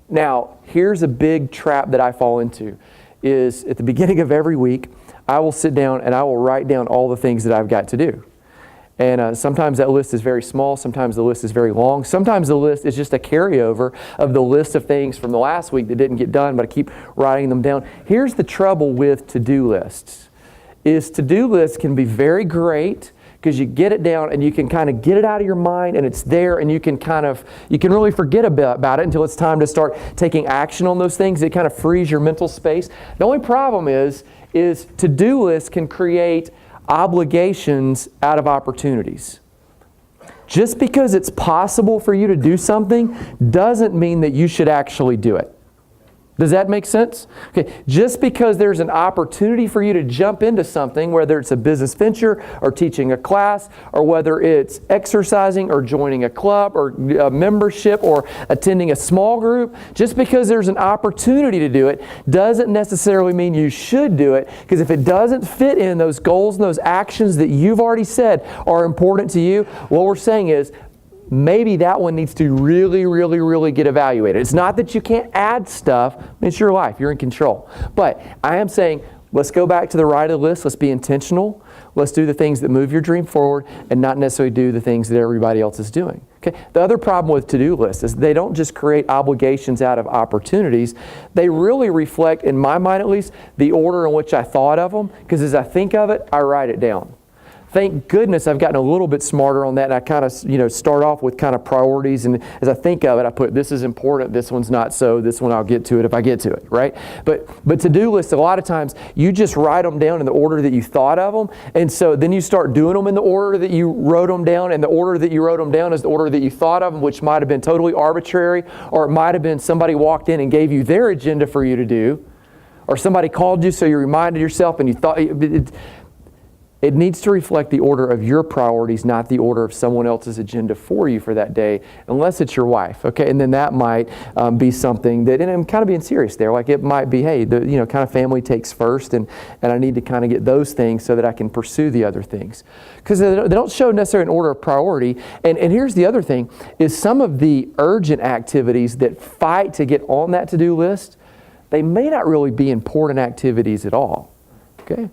Now, here's a big trap that I fall into, is at the beginning of every week, I will sit down and I will write down all the things that I've got to do. And sometimes that list is very small, sometimes the list is very long, sometimes the list is just a carryover of the list of things from the last week that didn't get done, but I keep writing them down. Here's the trouble with to-do lists, is to-do lists can be very great because you get it down and you can kind of get it out of your mind and it's there, and you can really forget about it until it's time to start taking action on those things. It kind of frees your mental space. The only problem is to-do lists can create obligations out of opportunities. Just because it's possible for you to do something doesn't mean that you should actually do it. Does that make sense? Okay, just because there's an opportunity for you to jump into something, whether it's a business venture or teaching a class, or whether it's exercising or joining a club or a membership or attending a small group, just because there's an opportunity to do it doesn't necessarily mean you should do it, because if it doesn't fit in those goals and those actions that you've already said are important to you, what we're saying is, maybe that one needs to really, really, really get evaluated. It's not that you can't add stuff. It's your life. You're in control. But I am saying, let's go back to the right of the list. Let's be intentional. Let's do the things that move your dream forward and not necessarily do the things that everybody else is doing. Okay. The other problem with to-do lists is they don't just create obligations out of opportunities. They really reflect, in my mind at least, the order in which I thought of them. Because as I think of it, I write it down. Thank goodness I've gotten a little bit smarter on that, and I kind of start off with kind of priorities, and as I think of it, I put this is important, this one's not so, this one I'll get to it if I get to it, right? But to-do lists, a lot of times you just write them down in the order that you thought of them, and so then you start doing them in the order that you wrote them down, and the order that you wrote them down is the order that you thought of them, which might have been totally arbitrary, or it might have been somebody walked in and gave you their agenda for you to do, or somebody called you so you reminded yourself and you thought... It needs to reflect the order of your priorities, not the order of someone else's agenda for you for that day, unless it's your wife, okay? And then that might be something that, and I'm kind of being serious there, like it might be, hey, kind of family takes first, and I need to kind of get those things so that I can pursue the other things. Because they don't show necessarily an order of priority. And here's the other thing, is some of the urgent activities that fight to get on that to-do list, they may not really be important activities at all, okay?